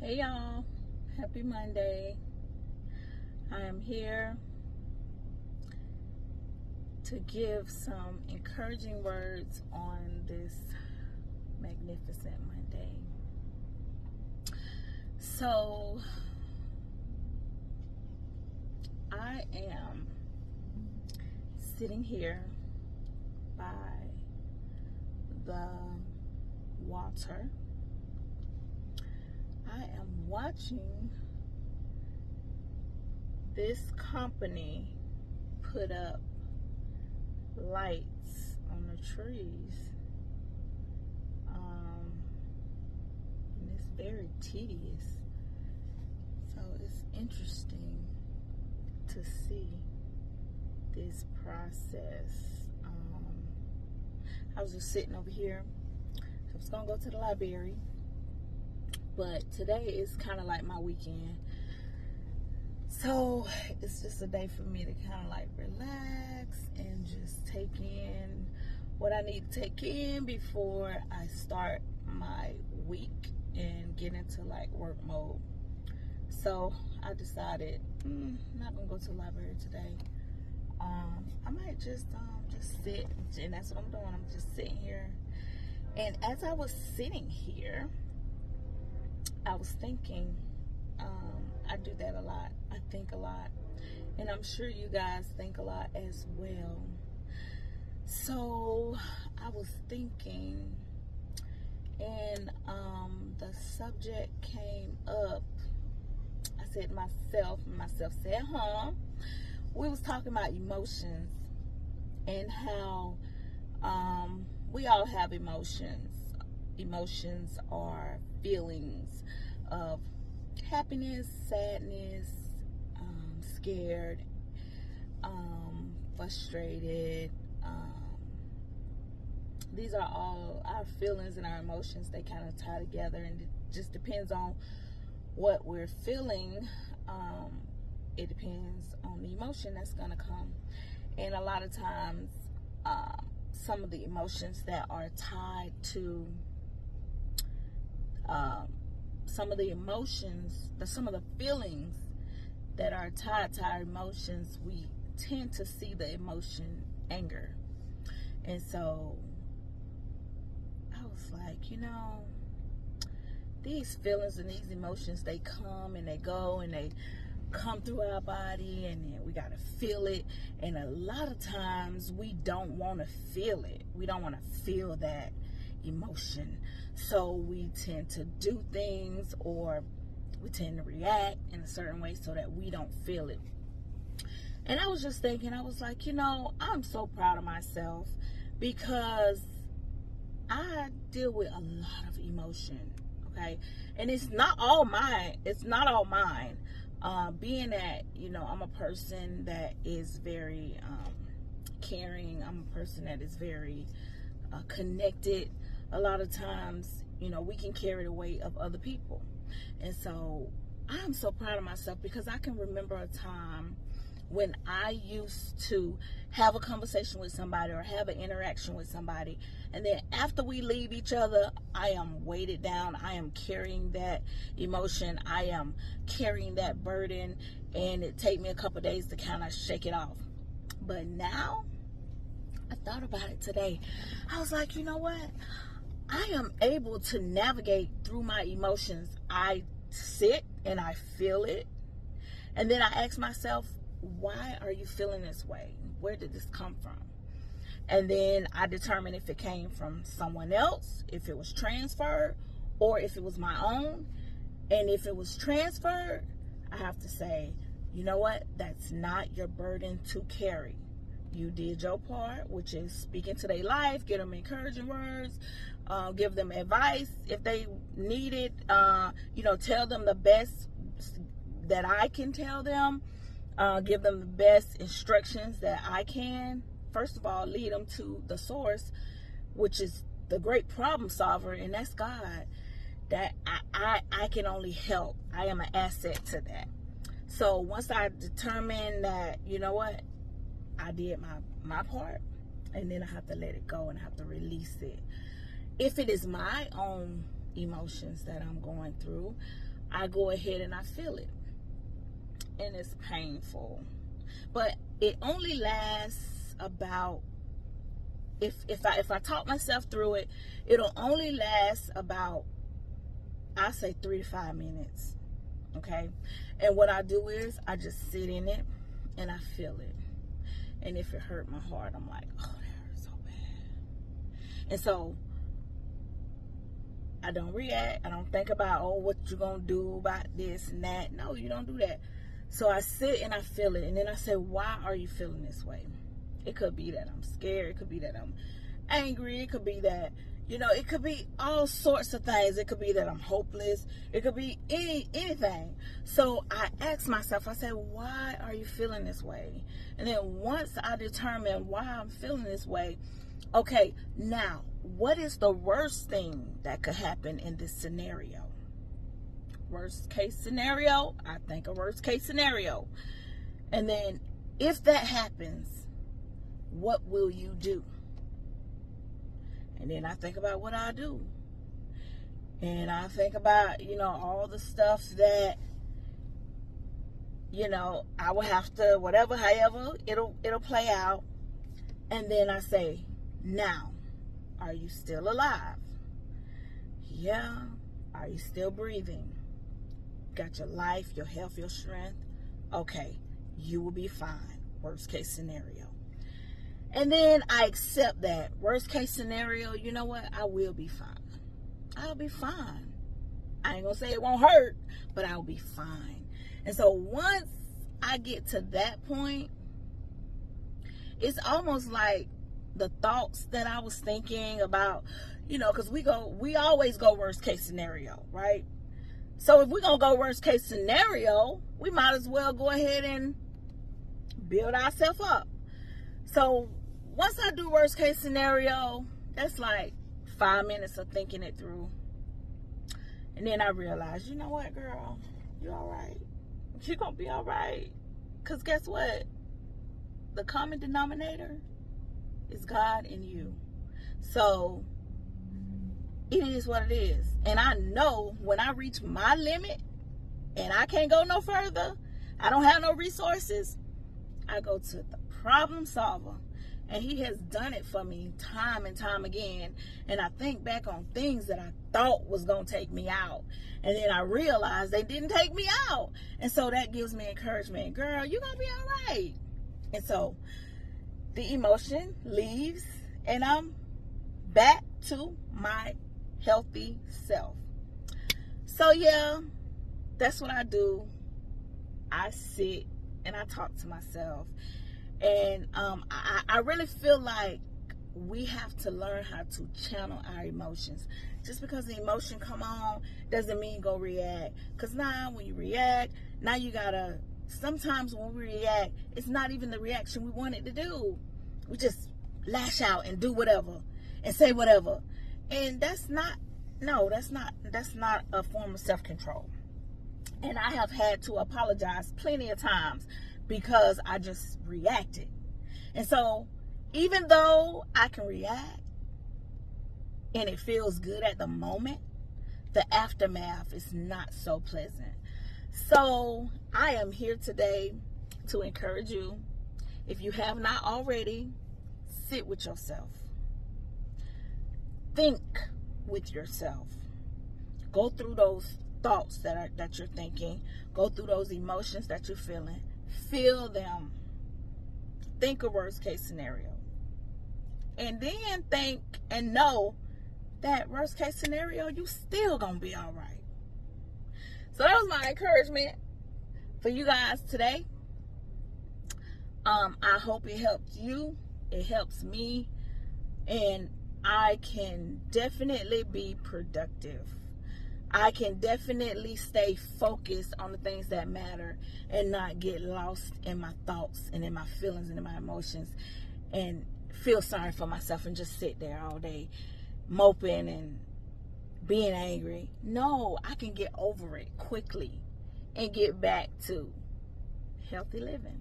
Hey y'all, happy Monday. I am here to give some encouraging words on this magnificent Monday. So, I am sitting here by the water. I am watching this company put up lights on the trees, and it's very tedious. So it's interesting to see this process. I was just sitting over here. I was gonna go to the library, but today is kind of like my weekend, so it's just a day for me to kind of like relax and just take in what I need to take in before I start my week and get into like work mode. So I decided I'm not gonna go to the library today. I might just sit, and that's what I'm doing. I'm just sitting here, and as I was sitting here, I was thinking. I do that a lot. I think a lot, and I'm sure you guys think a lot as well. So I was thinking, and the subject came up. I said myself said, we was talking about emotions and how we all have emotions. Emotions are feelings of happiness, sadness, scared, frustrated. These are all our feelings and our emotions. They kind of tie together, and it just depends on what we're feeling. It depends on the emotion that's going to come. And a lot of times, some of the emotions that are tied to some of the feelings that are tied to our emotions, we tend to see the emotion anger. And so I was like, these feelings and these emotions, they come and they go, and they come through our body, and then we got to feel it. And a lot of times we don't want to feel it. We don't want to feel that emotion. So we tend to do things, or we tend to react in a certain way so that we don't feel it. And I was just thinking, I was like, I'm so proud of myself, because I deal with a lot of emotion, okay? And it's not all mine. Being that, I'm a person that is very caring. I'm a person that is very connected. A lot of times, we can carry the weight of other people. And so I'm so proud of myself, because I can remember a time when I used to have a conversation with somebody or have an interaction with somebody, and then after we leave each other, I am weighted down. I am carrying that emotion. I am carrying that burden, and it takes me a couple of days to kind of shake it off. But now, I thought about it today. I was like, you know what? I am able to navigate through my emotions. I sit and I feel it, and then I ask myself, why are you feeling this way? Where did this come from? And then I determine if it came from someone else, if it was transferred, or if it was my own. And if it was transferred, I have to say, you know what? That's not your burden to carry. You did your part, which is speaking to their life, give them encouraging words, give them advice if they need it. Tell them the best that I can tell them. Give them the best instructions that I can. First of all, lead them to the source, which is the great problem solver, and that's God. That I can only help. I am an asset to that. So once I determine that, you know what, I did my part, and then I have to let it go and I have to release it. If it is my own emotions that I'm going through, I go ahead and I feel it. And it's painful. But it only lasts about, if I talk myself through it, it'll only last about, I say 3 to 5 minutes. Okay? And what I do is I just sit in it and I feel it. And if it hurt my heart, I'm like, oh, that hurts so bad. And so I don't react. I don't think about, oh, what you gonna do about this and that. No, you don't do that. So I sit and I feel it. And then I say, why are you feeling this way? It could be that I'm scared. It could be that I'm angry. It could be that, it could be all sorts of things. It could be that I'm hopeless. It could be anything. So I ask myself, I say, why are you feeling this way? And then once I determine why I'm feeling this way, okay, now, what is the worst thing that could happen in this scenario? Worst case scenario, I think a worst case scenario. And then if that happens, what will you do? And then I think about what I do. And I think about, all the stuff that, I will have to, however, it'll play out. And then I say, now, are you still alive? Yeah. Are you still breathing? Got your life, your health, your strength? Okay, you will be fine. Worst case scenario. And then I accept that. Worst case scenario, you know what? I will be fine. I'll be fine. I ain't gonna say it won't hurt, but I'll be fine. And so once I get to that point, it's almost like the thoughts that I was thinking about, because we always go worst case scenario, right? So if we're going to go worst case scenario, we might as well go ahead and build ourselves up. So once I do worst case scenario, that's like 5 minutes of thinking it through. And then I realize, you know what, girl? You're all right. You're going to be all right. Because guess what? The common denominator is God and you. So it is what it is. And I know when I reach my limit and I can't go no further, I don't have no resources, I go to the problem solver. And he has done it for me time and time again. And I think back on things that I thought was going to take me out. And then I realized they didn't take me out. And so that gives me encouragement. Girl, you're going to be all right. And so the emotion leaves and I'm back to my healthy self. So yeah, that's what I do. I sit and I talk to myself. And I really feel like we have to learn how to channel our emotions. Just because the emotion come on doesn't mean go react. Because now when you react, now you gotta, sometimes when we react, it's not even the reaction we wanted to do. We just lash out and do whatever and say whatever. And that's not a form of self-control. And I have had to apologize plenty of times because I just reacted. And so even though I can react and it feels good at the moment, the aftermath is not so pleasant. So I am here today to encourage you. If you have not already, sit with yourself. Think with yourself. Go through those thoughts that you're thinking. Go through those emotions that you're feeling. Feel them. Think a worst case scenario. And then think and know that worst case scenario, you still gonna be all right. So that was my encouragement for you guys today. I hope it helped you. It helps me. And I can definitely be productive. I can definitely stay focused on the things that matter and not get lost in my thoughts and in my feelings and in my emotions and feel sorry for myself and just sit there all day moping and being angry. No, I can get over it quickly and get back to healthy living.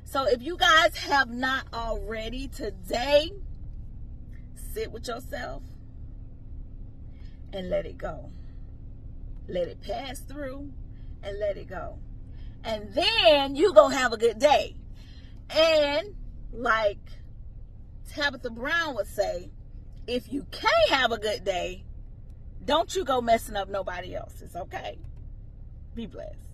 So if you guys have not already today, sit with yourself and let it go. let it pass through, and let it go. And then you go have a good day. And like Tabitha Brown would say, if you can't have a good day, don't you go messing up nobody else's, okay? Be blessed.